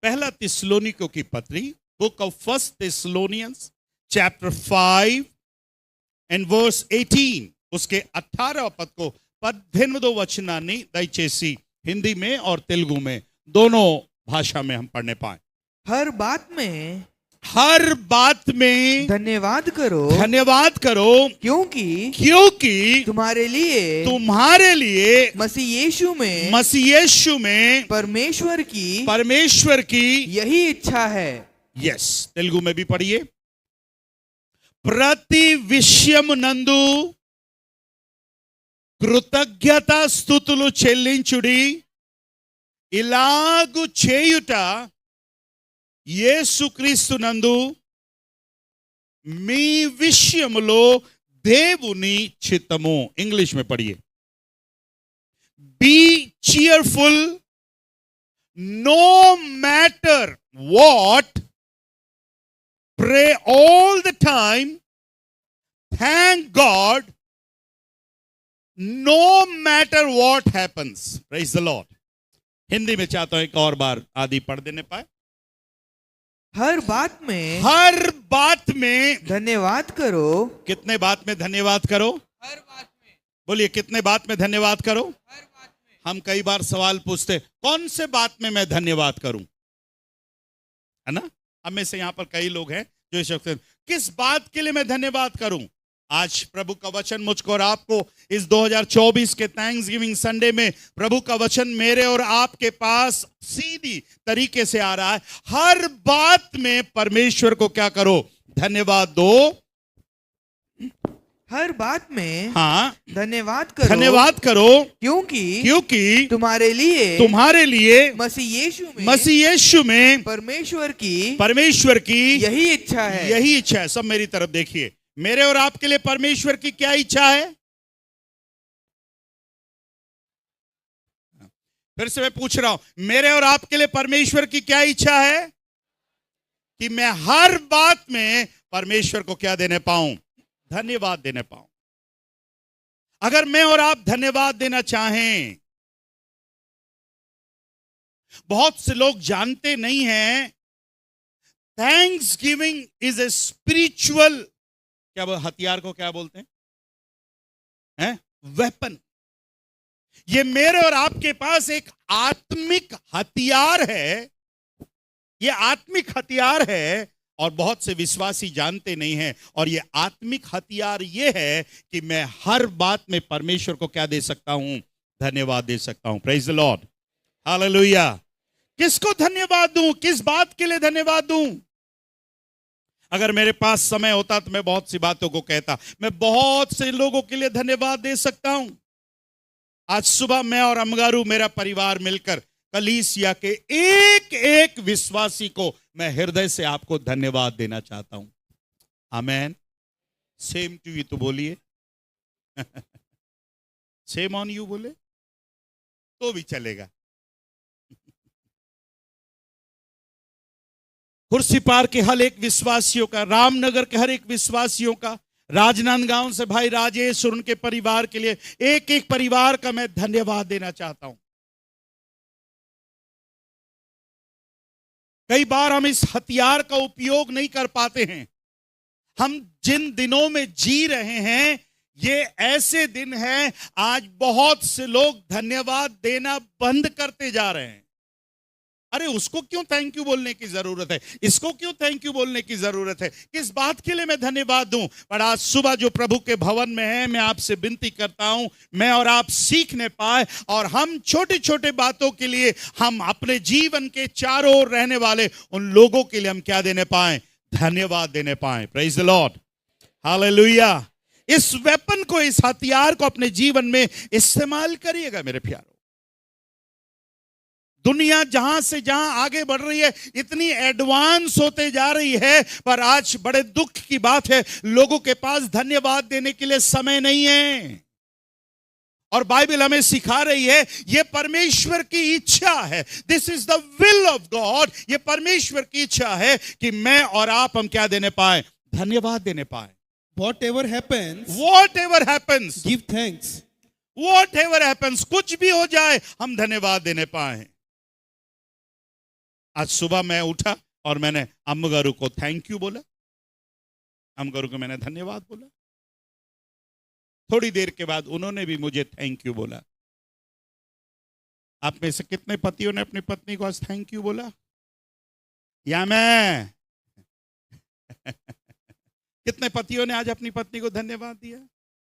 पहला थिस्सलुनीकियों की पत्री, book of first Thessalonians chapter 5 and verse 18, उसके 18 पद को 18 वचनाన్ని దయచేసి हिंदी में और तेलुगु में दोनों भाषा में हम पढ़ने पाए। हर बात में धन्यवाद करो क्योंकि तुम्हारे लिए मसीह यीशु में परमेश्वर की यही इच्छा है। यस, तेलुगु में भी पढ़िए। प्रति विषयము నందు కృతజ్ఞత స్తుతులు చెల్లించుడి, ఇలాగు చేయుట యేసుక్రీస్తు నందు మీ విషయములో దేవుని చిత్తము। इंग्लिश में पढ़िए। Be cheerful no matter what, pray all the time, thank God no matter what happens। Praise the Lord। Hindi में चाहता हूं एक और बार आदि पढ़ देने पाए। हर बात में धन्यवाद करो। कितने बात में धन्यवाद करो? हर बात में। बोलिए, कितने बात में धन्यवाद करो? हर बात में। हम कई बार सवाल पूछते, कौन से बात में मैं धन्यवाद करूं, है ना? हमें से यहां पर कई लोग हैं जो इस वक्त किस बात के लिए मैं धन्यवाद करूं। आज प्रभु का वचन मुझको और आपको इस 2024 के थैंक्सगिविंग संडे में प्रभु का वचन मेरे और आपके पास सीधी तरीके से आ रहा है। हर बात में परमेश्वर को क्या करो? धन्यवाद दो। हर बात में धन्यवाद करो क्योंकि तुम्हारे लिए मसीह यीशु में परमेश्वर की यही इच्छा है। सब मेरी तरफ देखिए। मेरे और आपके लिए परमेश्वर की क्या इच्छा है? फिर से मैं पूछ रहा हूं, मेरे और आपके लिए परमेश्वर की क्या इच्छा है? कि मैं हर बात में परमेश्वर को क्या देने पाऊं? धन्यवाद देने पाऊं। अगर मैं और आप धन्यवाद देना चाहें, बहुत से लोग जानते नहीं हैं, thanks giving is a spiritual, क्या हथियार को क्या बोलते हैं? वेपन। ये मेरे और आपके पास एक आत्मिक हथियार है। ये आत्मिक हथियार है और बहुत से विश्वासी जानते नहीं हैं। और ये आत्मिक हथियार ये है कि मैं हर बात में परमेश्वर को क्या दे सकता हूं? धन्यवाद दे सकता हूं। Praise the Lord, hallelujah. किसको धन्यवाद दूं? किस बात के लिए धन्यवाद दूं? अगर मेरे पास समय होता तो मैं बहुत सी बातों को कहता। मैं बहुत से लोगों के लिए धन्यवाद दे सकता हूं। आज सुबह मैं और अमगारू, मेरा परिवार मिलकर कलीसिया के एक एक विश्वासी को मैं हृदय से आपको धन्यवाद देना चाहता हूं। आमेन। सेम टू यू तो बोलिए। सेम ऑन यू बोले तो भी चलेगा। खुर्सीपार के हर एक विश्वासियों का, रामनगर के हर एक विश्वासियों का, राजनांदगांव से भाई राजेश और उनके परिवार के लिए एक एक परिवार का मैं धन्यवाद देना चाहता हूं। कई बार हम इस हथियार का उपयोग नहीं कर पाते हैं। हम जिन दिनों में जी रहे हैं, ये ऐसे दिन हैं, आज बहुत से लोग धन्यवाद देना बंद करते जा रहे हैं। अरे उसको क्यों थैंक यू बोलने की जरूरत है? इसको क्यों थैंक यू बोलने की जरूरत है? किस बात के लिए मैं धन्यवाद दूं? पर आज सुबह जो प्रभु के भवन में है, मैं आपसे विनती करता हूं, मैं और आप सीखने पाए और हम छोटे छोटे बातों के लिए हम अपने जीवन के चारों ओर रहने वाले उन लोगों के लिए हम क्या देने पाए? धन्यवाद देने पाए। Praise the Lord, hallelujah. इस वेपन को, इस हथियार को अपने जीवन में इस्तेमाल करिएगा मेरे प्यारों। दुनिया जहां से जहां आगे बढ़ रही है, इतनी एडवांस होते जा रही है, पर आज बड़े दुख की बात है, लोगों के पास धन्यवाद देने के लिए समय नहीं है। और बाइबल हमें सिखा रही है, यह परमेश्वर की इच्छा है। This is the will of God. यह परमेश्वर की इच्छा है कि मैं और आप हम क्या देने पाए? धन्यवाद देने पाए। Whatever happens, give thanks. Whatever happens, कुछ भी हो जाए, हम धन्यवाद देने पाए। आज सुबह मैं उठा और मैंने अम्मगारू को थैंक यू बोला, अम्मगारू को मैंने धन्यवाद बोला। थोड़ी देर के बाद उन्होंने भी मुझे थैंक यू बोला। आप में से कितने पतियों ने अपनी पत्नी को आज थैंक यू बोला? या मैं कितने पतियों ने आज अपनी पत्नी को धन्यवाद दिया?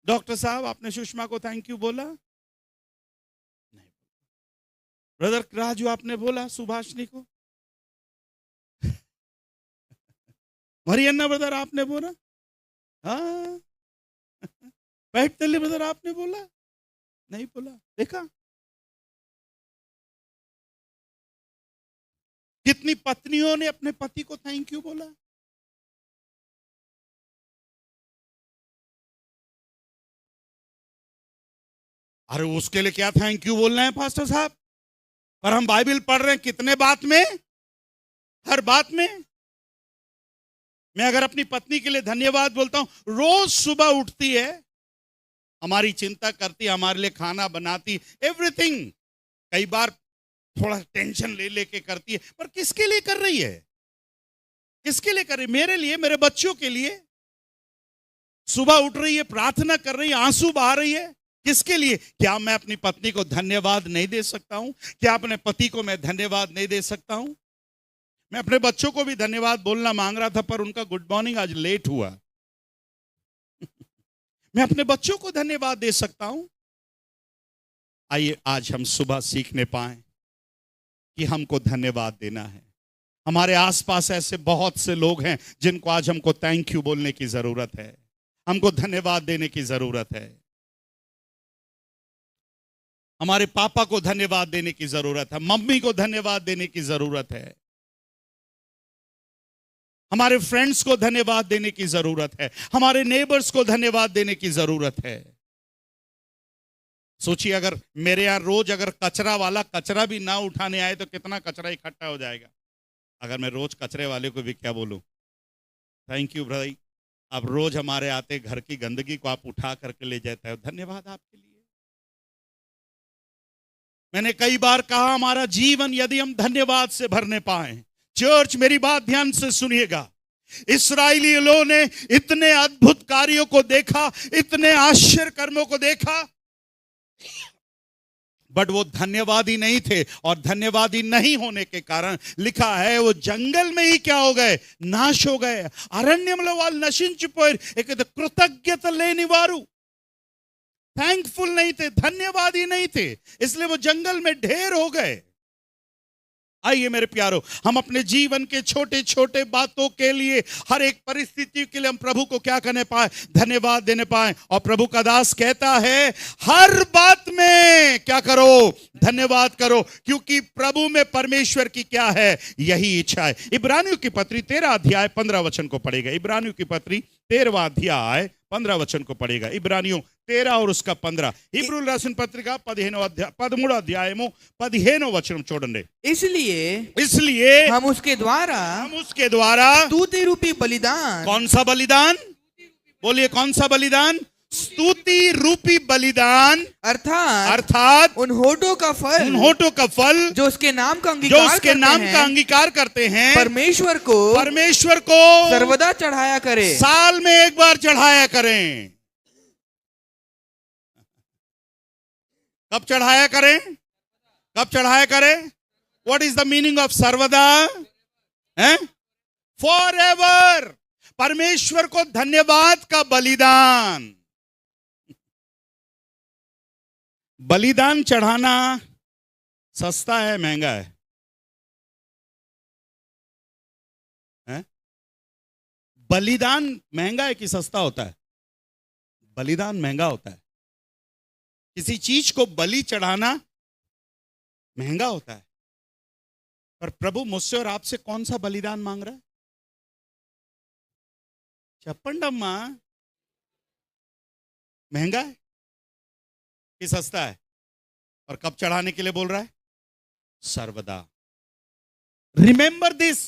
डॉक्टर साहब आपने सुषमा को थैंक यू बोला? नहीं। ब्रदर राजू आपने बोला सुभाषनी को? मरियन्ना ब्रदर आपने बोला? हाँ। पैट तेली ब्रदर आपने बोला? नहीं बोला। देखा कितनी पत्नियों ने अपने पति को थैंक यू बोला? अरे उसके लिए क्या थैंक यू बोलना है पास्टर साहब? पर हम बाइबल पढ़ रहे हैं कितने बात में? हर बात में। मैं अगर अपनी पत्नी के लिए धन्यवाद बोलता हूं, रोज सुबह उठती है, हमारी चिंता करती है, हमारे लिए खाना बनाती, एवरीथिंग। कई बार थोड़ा टेंशन ले लेके करती है, पर किसके लिए कर रही है? किसके लिए कर रही है? मेरे लिए, मेरे बच्चों के लिए। सुबह उठ रही है, प्रार्थना कर रही है, आंसू बहा रही है, किसके लिए? क्या मैं अपनी पत्नी को धन्यवाद नहीं दे सकता हूं? क्या अपने पति को मैं धन्यवाद नहीं दे सकता हूं? मैं अपने बच्चों को भी धन्यवाद बोलना मांग रहा था, पर उनका गुड मॉर्निंग आज लेट हुआ। मैं अपने बच्चों को धन्यवाद दे सकता हूं। आइए आज हम सुबह सीखने पाए कि हमको धन्यवाद देना है। हमारे आसपास ऐसे बहुत से लोग हैं जिनको आज हमको थैंक यू बोलने की जरूरत है, हमको धन्यवाद देने की जरूरत है। हमारे पापा को धन्यवाद देने की जरूरत है, मम्मी को धन्यवाद देने की जरूरत है, हमारे फ्रेंड्स को धन्यवाद देने की जरूरत है, हमारे नेबर्स को धन्यवाद देने की जरूरत है। सोचिए अगर मेरे यहां रोज अगर कचरा वाला कचरा भी ना उठाने आए तो कितना कचरा इकट्ठा हो जाएगा। अगर मैं रोज कचरे वाले को भी क्या बोलूं, थैंक यू भाई, आप रोज हमारे आते घर की गंदगी को आप उठा करके ले जाते हो, धन्यवाद आपके लिए। मैंने कई बार कहा हमारा जीवन यदि हम धन्यवाद से भरने पाए, चर्च मेरी बात ध्यान से सुनिएगा, इस्राएलियों ने इतने अद्भुत कार्यों को देखा, इतने आश्चर्य कर्मों को देखा, बट वो धन्यवादी नहीं थे, और धन्यवादी नहीं होने के कारण लिखा है वो जंगल में ही क्या हो गए, नाश हो गए। अरण्यंलो वाल नशिंचिपोयर एक कृतज्ञता लेने वारू, थैंकफुल नहीं थे, धन्यवादी नहीं थे, इसलिए वो जंगल में ढेर हो गए। आइए मेरे प्यारो, हम अपने जीवन के छोटे छोटे बातों के लिए, हर एक परिस्थिति के लिए हम प्रभु को क्या करने पाए, धन्यवाद देने पाए। और प्रभु का दास कहता है हर बात में क्या करो, धन्यवाद करो, क्योंकि प्रभु में परमेश्वर की क्या है, यही इच्छा है। इब्रानियों की पत्री 13 अध्याय 15 वचन को पढ़ेगा। इब्रानियों की पत्री 13वां अध्याय 15 वचन को पढ़ेगा। इब्रानियों 13 और उसका 15। हिब्रू रासन पत्रिका 13 अध्यायमो 15 वचन चूडंడి। इसलिए हम उसके द्वारा स्तुति रूपी बलिदान, कौन सा बलिदान? बोलिए कौन सा बलिदान? स्तुति रूपी बलिदान, अर्थात उन होठों का फल जो उसके नाम का अंगीकार करते हैं, परमेश्वर को सर्वदा चढ़ाया करें, साल में एक बार चढ़ाया करें। कब चढ़ाया करें? कब चढ़ाया करें? What is the meaning of सर्वदा? For ever. परमेश्वर को धन्यवाद का बलिदान। बलिदान चढ़ाना सस्ता है महंगा है? बलिदान महंगा है कि सस्ता होता है? बलिदान महंगा होता है। किसी चीज को बलि चढ़ाना महंगा होता है, पर प्रभु मुझसे और आपसे कौन सा बलिदान मांग रहा है? चप्पंडम्मा महंगा है कि सस्ता है? और कब चढ़ाने के लिए बोल रहा है? सर्वदा। रिमेंबर दिस,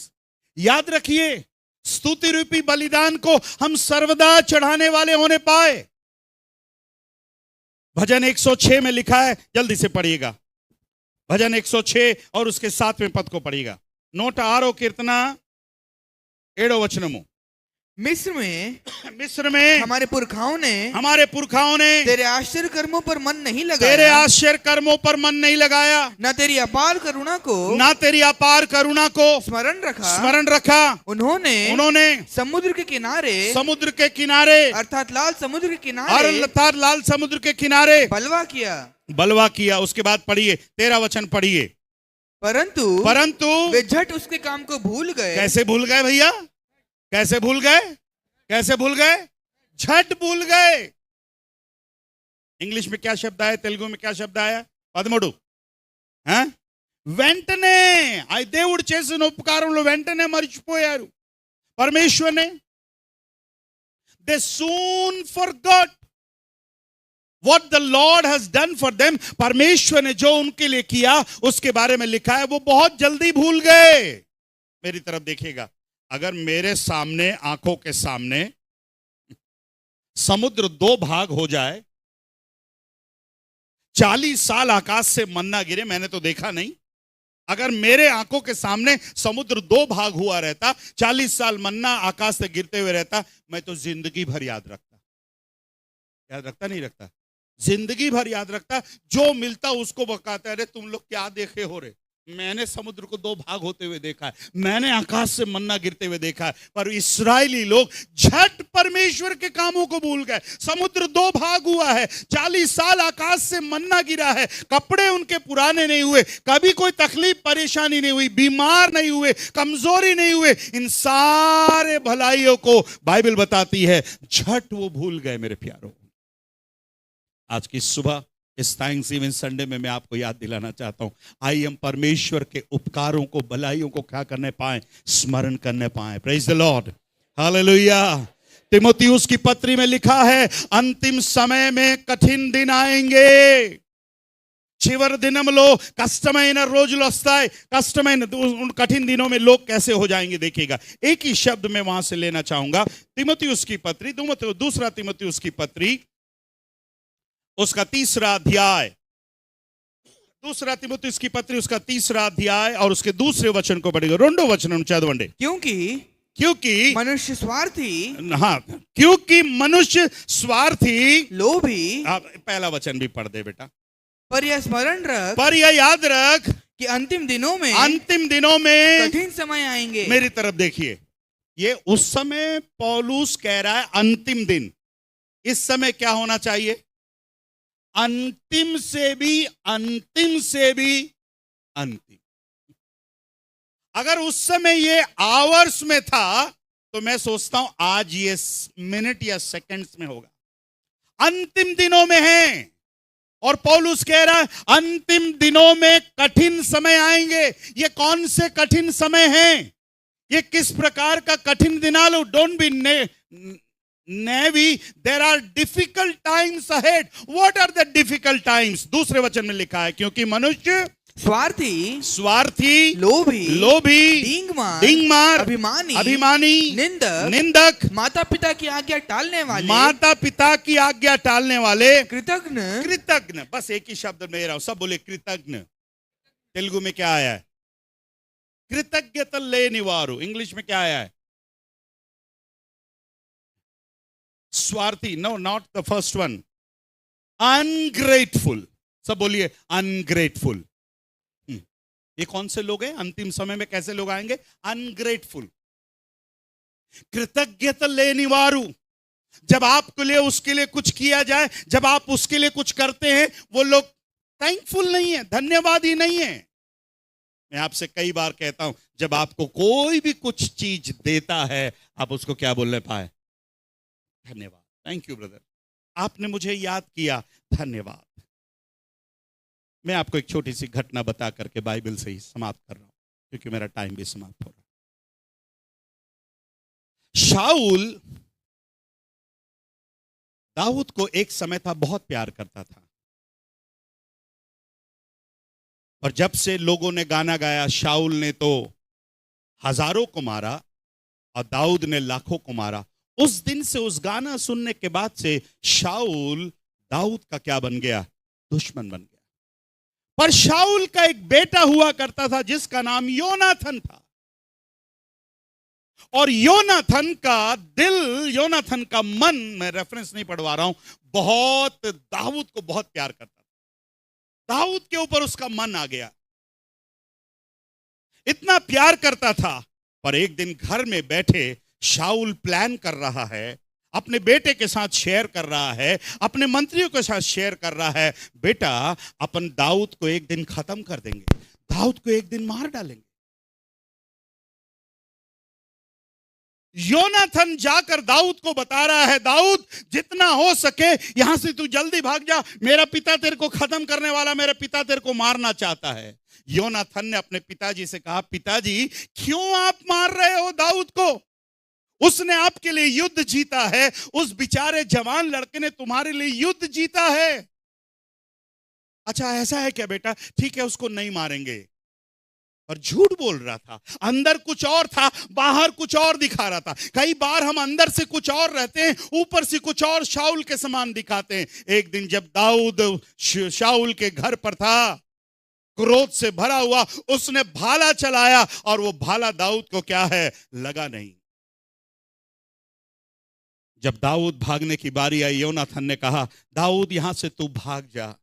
याद रखिए, स्तुति रूपी बलिदान को हम सर्वदा चढ़ाने वाले होने पाए। भजन 106 में लिखा है, जल्दी से पढ़िएगा, भजन 106 और उसके 7वें पद को पढ़िएगा। నూట 6 కీర్తన 7వ వచనము. मिस्र में हमारे पुरखाओं ने तेरे आश्चर्य कर्मों पर मन नहीं लगाया, न तेरी अपार करुणा को स्मरण रखा. उन्होंने समुद्र के किनारे अर्थात लाल समुद्र के किनारे बलवा किया. उसके बाद पढ़िए 13 वचन पढ़िए. परंतु वे झट उसके काम को भूल गए. कैसे भूल गए भैया? कैसे भूल गए? झट भूल गए. इंग्लिश में क्या शब्द आया? तेलुगु में क्या शब्द आया? 13. వెంటనే దేవుడు చేసిన ఉపకారంలో వెంటనే మర్చిపోయారు పరమేశ్వరుని. They soon forgot what the Lord has done for them. परमेश्वर ने जो उनके लिए किया उसके बारे में लिखा है, वो बहुत जल्दी भूल गए. मेरी तरफ देखिएगा. अगर मेरे सामने, आंखों के सामने समुद्र 2 भाग हो जाए, 40 साल आकाश से मन्ना गिरे, मैंने तो देखा नहीं. अगर मेरे आंखों के सामने समुद्र 2 भाग हुआ रहता, 40 साल मन्ना आकाश से गिरते हुए रहता, मैं तो जिंदगी भर याद रखता. नहीं रखता? जिंदगी भर याद रखता. जो मिलता उसको बकाता, अरे तुम लोग क्या देखे हो रे, मैंने समुद्र को 2 भाग होते हुए देखा है, मैंने आकाश से मन्ना गिरते हुए देखा है. पर इस्राएली लोग झट परमेश्वर के कामों को भूल गए. समुद्र 2 भाग हुआ है, 40 साल आकाश से मन्ना गिरा है, कपड़े उनके पुराने नहीं हुए, कभी कोई तकलीफ परेशानी नहीं हुई, बीमार नहीं हुए, कमजोरी नहीं हुए. इन सारे भलाइयों को बाइबल बताती है झट वो भूल गए. मेरे प्यारों, आज की सुबह इस थैंक्सगिविंग संडे में मैं आपको याद दिलाना चाहता हूं, आइए हम परमेश्वर के उपकारों को, भलाइयों को क्या करने पाए? स्मरण करने पाए. Praise the Lord, hallelujah. तीमुथियुस की पत्री में लिखा है, अंतिम समय में कठिन दिन आएंगे. చివరి దినములో కష్టమైన రోజులు వస్తాయి. उन कठिन दिनों में लोग कैसे हो जाएंगे देखिएगा. एक ही शब्द मैं वहां से लेना चाहूंगा. तीमुथियुस की पत्री, दूसरा तीमुथियुस की पत्री, उसका 3रा अध्याय, दूसरा तीमुथियुस की पत्री उसका 3रा अध्याय और उसके दूसरे वचन को पढ़ेगा. 2 वचन చదవండి. क्योंकि मनुष्य स्वार्थी, क्योंकि मनुष्य स्वार्थी, लोभी. पहला वचन भी पढ़ दे बेटा. पर यह याद रख कि अंतिम दिनों में कठिन समय आएंगे. मेरी तरफ देखिए, ये उस समय पौलुस कह रहा है अंतिम दिन. इस समय क्या होना चाहिए? अंतिम से भी अंतिम. अगर उस समय ये आवर्स में था तो मैं सोचता हूं आज ये मिनट या सेकंड्स में होगा. अंतिम दिनों में है और पौलुस कह रहा है अंतिम दिनों में कठिन समय आएंगे. ये कौन से कठिन समय हैं? ये किस प्रकार का कठिन दिनालू? Don't be Navy, there are difficult times ahead. What are the difficult times? दूसरे वचन में लिखा है, क्योंकि मनुष्य स्वार्थी, लोभी, डींगमार, अभिमानी, निंदक, माता पिता की आज्ञा टालने वाले, कृतज्ञ. बस एक ही शब्द ले रहा हूं, सब बोले कृतज्ञ. तेलुगु में क्या आया है? कृतज्ञता लेने वारू. इंग्लिश में क्या आया है? स्वार्थी. No, not the first one. Ungrateful. सब बोलिए अनग्रेटफुल. ये कौन से लोग हैं? अंतिम समय में कैसे लोग आएंगे? अनग्रेटफुल. कृतज्ञता लेने वारू. जब आपके लिए, उसके लिए कुछ किया जाए, जब आप उसके लिए कुछ करते हैं, वो लोग थैंकफुल नहीं है, धन्यवादी नहीं है. मैं आपसे कई बार कहता हूं, जब आपको कोई भी कुछ चीज देता है, आप उसको क्या बोलने पाए? धन्यवाद. थैंक यू ब्रदर, आपने मुझे याद किया, धन्यवाद. मैं आपको एक छोटी सी घटना बता करके बाइबल से ही समाप्त कर रहा हूं, क्योंकि मेरा टाइम भी समाप्त हो रहा है. शाऊल दाऊद को एक समय था बहुत प्यार करता था, और जब से लोगों ने गाना गाया, शाऊल ने तो हजारों को मारा और दाऊद ने लाखों को मारा, उस दिन से, उस गाना सुनने के बाद से शाऊल दाऊद का क्या बन गया? दुश्मन बन गया. पर शाऊल का एक बेटा हुआ करता था जिसका नाम योनाथन था. और योनाथन का दिल, योनाथन का मन, मैं रेफरेंस नहीं पढ़वा रहा हूं, बहुत दाऊद को बहुत प्यार करता था। दाऊद के ऊपर उसका मन आ गया, इतना प्यार करता था। पर एक दिन घर में बैठे शाऊल प्लान कर रहा है, अपने बेटे के साथ शेयर कर रहा है, अपने मंत्रियों के साथ शेयर कर रहा है, बेटा अपन दाऊद को एक दिन खत्म कर देंगे, दाऊद को एक दिन मार डालेंगे। योनाथन जाकर दाऊद को बता रहा है, दाऊद जितना हो सके यहां से तू जल्दी भाग जा, मेरा पिता तेरे को खत्म करने वाला, मेरा पिता तेरे को मारना चाहता है। योनाथन ने अपने पिताजी से कहा, पिताजी क्यों आप मार रहे हो दाऊद को? उसने आपके लिए युद्ध जीता है, उस बेचारे जवान लड़के ने तुम्हारे लिए युद्ध जीता है। अच्छा ऐसा है क्या बेटा? ठीक है उसको नहीं मारेंगे। और झूठ बोल रहा था, अंदर कुछ और था, बाहर कुछ और दिखा रहा था। कई बार हम अंदर से कुछ और रहते हैं, ऊपर से कुछ और शाऊल के समान दिखाते हैं। एक दिन जब दाऊद शाऊल के घर पर था, क्रोध से भरा हुआ, उसने भाला चलाया और वो भाला दाऊद को क्या है, लगा नहीं। जब दाऊद भागने की बारी आई, योनाथन ने कहा, दाऊद यहां से तू भाग जा।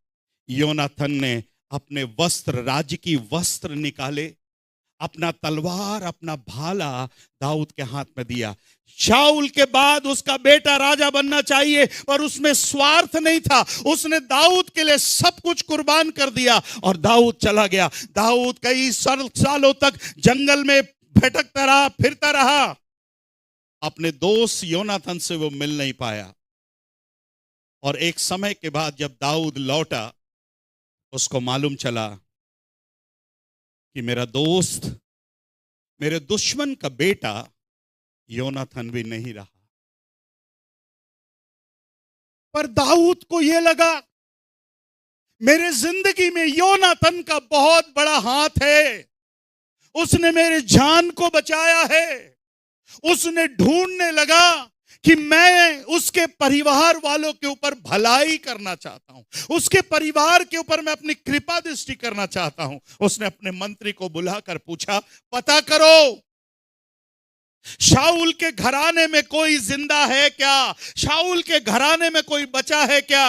योनाथन ने अपने वस्त्र, राज्य की वस्त्र निकाले, अपना तलवार, अपना भाला दाऊद के हाथ में दिया। शाऊल के बाद उसका बेटा राजा बनना चाहिए, पर उसमें स्वार्थ नहीं था। उसने दाऊद के लिए सब कुछ कुर्बान कर दिया और दाऊद चला गया। दाऊद कई सालों तक जंगल में भटकता रहा, फिरता रहा। अपने दोस्त योनाथन से वो मिल नहीं पाया। और एक समय के बाद जब दाऊद लौटा, उसको मालूम चला कि मेरा दोस्त, मेरे दुश्मन का बेटा योनाथन भी नहीं रहा। पर दाऊद को यह लगा, मेरे जिंदगी में योनाथन का बहुत बड़ा हाथ है, उसने मेरे जान को बचाया है। उसने ढूंढने लगा कि मैं उसके परिवार वालों के ऊपर भलाई करना चाहता हूं, उसके परिवार के ऊपर मैं अपनी कृपा दृष्टि करना चाहता हूं। उसने अपने मंत्री को बुलाकर पूछा, पता करो शाऊल के घराने में कोई जिंदा है क्या? शाऊल के घराने में कोई बचा है क्या?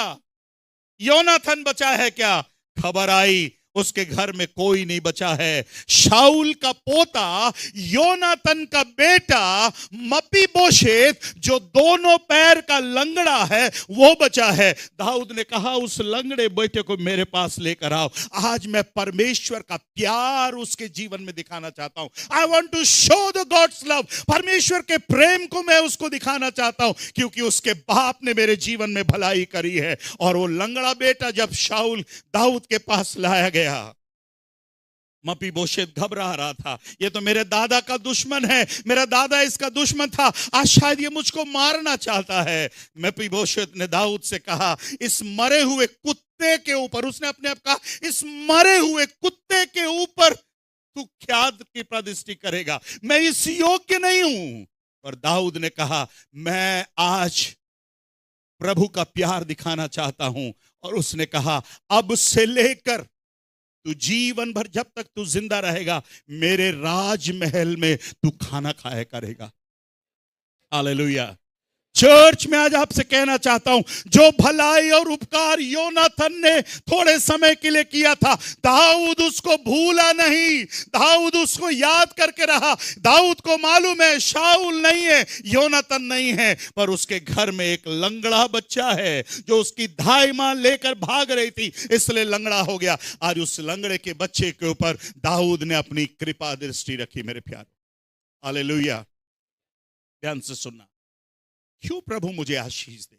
योनाथन बचा है क्या? खबर आई उसके घर में कोई नहीं बचा है। शाऊल का पोता योनाथन का बेटा मपीबोशेत, जो दोनों पैर का लंगड़ा है, वो बचा है। दाऊद ने कहा, उस लंगड़े बेटे को मेरे पास लेकर आओ। आज मैं परमेश्वर का प्यार उसके जीवन में दिखाना चाहता हूं। I want to show the God's love. परमेश्वर के प्रेम को मैं उसको दिखाना चाहता हूं, क्योंकि उसके बाप ने मेरे जीवन में भलाई करी है। और वो लंगड़ा बेटा जब शाऊल दाऊद के पास लाया गया, मपीबोशेत घबरा रहा था। ये तो मेरे दादा का दुश्मन है, मेरा दादा इसका दुश्मन था, आज शायद ये मुझको मारना चाहता है। मपीबोशेत ने दाऊद से कहा, इस मरे हुए कुत्ते के ऊपर, उसने अपने आप कहा, इस मरे हुए कुत्ते के ऊपर तू क्या कृपा दृष्टि करेगा? मैं इस योग्य नहीं हूं। और दाऊद ने कहा, मैं आज प्रभु का प्यार दिखाना चाहता हूं। और उसने कहा, अब से लेकर तू जीवन भर, जब तक तू जिंदा रहेगा, मेरे राजमहल में तू खाना खाया करेगा। हालेलुया। चर्च में आज आपसे कहना चाहता हूं, जो भलाई और उपकार योनाथन ने थोड़े समय के लिए किया था, दाऊद उसको भूला नहीं, दाऊद उसको याद करके रहा। दाऊद को मालूम है शाऊल नहीं है, योनाथन नहीं है, पर उसके घर में एक लंगड़ा बच्चा है जो उसकी धाई मां लेकर भाग रही थी, इसलिए लंगड़ा हो गया। आज उस लंगड़े के बच्चे के ऊपर दाऊद ने अपनी कृपा दृष्टि रखी। मेरे प्यारे, हालेलुया। ध्यान से सुनना, क्यों प्रभु मुझे आशीष दे?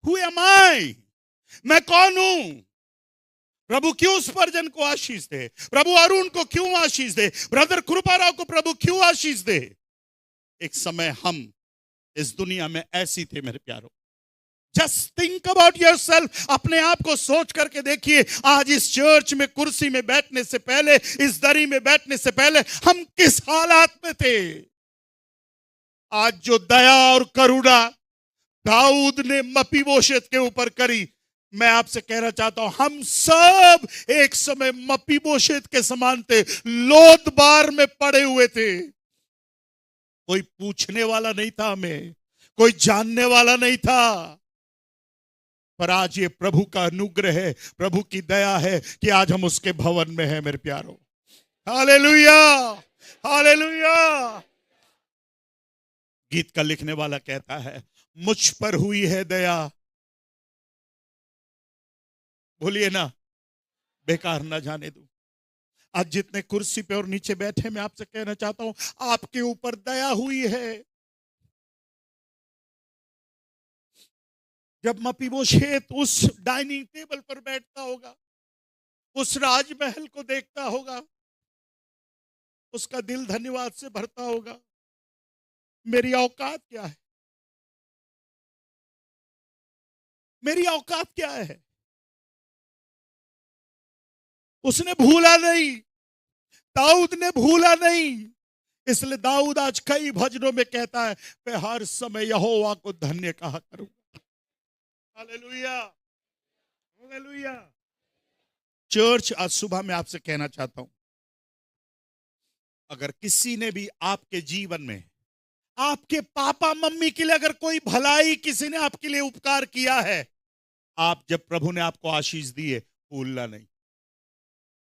Who am I? मैं कौन हूं? प्रभु क्यों स्पर्जन को आशीष दे? प्रभु अरुण को क्यों आशीष दे? ब्रदर कृपाराव को प्रभु क्यों आशीष दे? एक समय हम इस दुनिया में ऐसी थे मेरे प्यारों। Just think about yourself. अपने आप को सोच करके देखिए, आज इस चर्च में कुर्सी में बैठने से पहले, इस दरी में बैठने से पहले हम किस हालात में थे। आज जो दया और करुणा दाऊद ने मपीबोशेत के ऊपर करी, मैं आपसे कहना चाहता हूं, हम सब एक समय मपीबोशेत के समान थे, लोदबार में पड़े हुए थे। कोई पूछने वाला नहीं था हमें, कोई जानने वाला नहीं था, पर आज ये प्रभु का अनुग्रह है, प्रभु की दया है कि आज हम उसके भवन में हैं मेरे प्यारों। Hallelujah, hallelujah. गीत का लिखने वाला कहता है, मुझ पर हुई है दया, बोलिए ना, बेकार ना जाने दूं। आज जितने कुर्सी पे और नीचे बैठे, मैं आपसे कहना चाहता हूं, आपके ऊपर दया हुई है। जब मपीबोशेत उस डाइनिंग टेबल पर बैठता होगा, उस राजमहल को देखता होगा, उसका दिल धन्यवाद से भरता होगा। मेरी औकात क्या है? मेरी औकात क्या है? उसने भूला नहीं, दाऊद ने भूला नहीं। इसलिए दाऊद आज कई भजनों में कहता है, मैं हर समय यहोवा को धन्य कहा करूंगा। Hallelujah, hallelujah. चर्च, आज सुबह मैं आपसे कहना चाहता हूं, अगर किसी ने भी आपके जीवन में, आपके पापा मम्मी के लिए अगर कोई भलाई, किसी ने आपके लिए उपकार किया है, आप जब प्रभु ने आपको आशीष दी है, भूलना नहीं,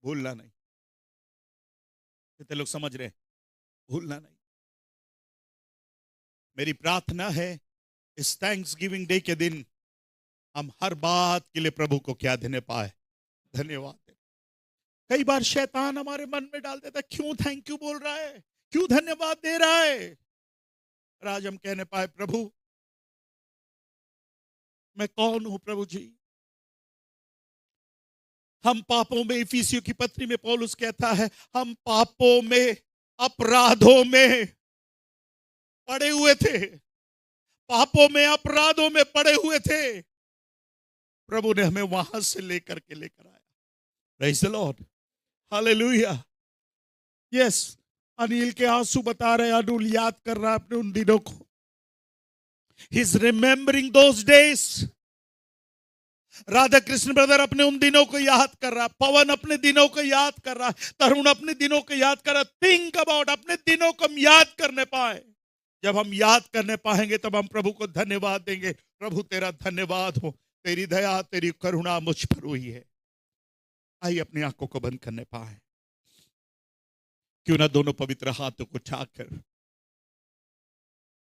भूलना नहीं। कितने लोग समझ रहे हैं? भूलना नहीं। मेरी प्रार्थना है इस थैंक्स गिविंग डे के दिन हम हर बात के लिए प्रभु को क्या देने पाए, धन्यवाद दें। कई बार शैतान हमारे मन में डाल देता है, क्यों थैंक यू बोल रहा है, क्यों धन्यवाद दे रहा है। और आज हम कहने पाए, प्रभु मैं कौन हूं प्रभु जी। हम पापों में, इफिसियों की पत्री में पौलुस कहता है, हम पापों में, अपराधों में पड़े हुए थे, पापों में, अपराधों में पड़े हुए थे। प्रभु ने हमें वहां से लेकर आया। Praise the Lord, hallelujah. Yes, Anil के आंसू बता रहे, अनिल याद कर रहा है अपने उन दिनों को। He is remembering those days. Radha Krishna brother अपने उन दिनों को याद कर रहा, पवन अपने दिनों को याद कर रहा, तरुण अपने दिनों को याद कर रहा। थिंक अबाउट, अपने दिनों को हम याद करने पाए। जब हम याद करने पाएंगे तब हम प्रभु को धन्यवाद देंगे। प्रभु तेरा धन्यवाद हो, तेरी दया, तेरी करुणा मुझ पर हुई है। आइए अपनी आंखों को बंद करने पाए। क्यों ना दोनों पवित्र हाथों को उठाकर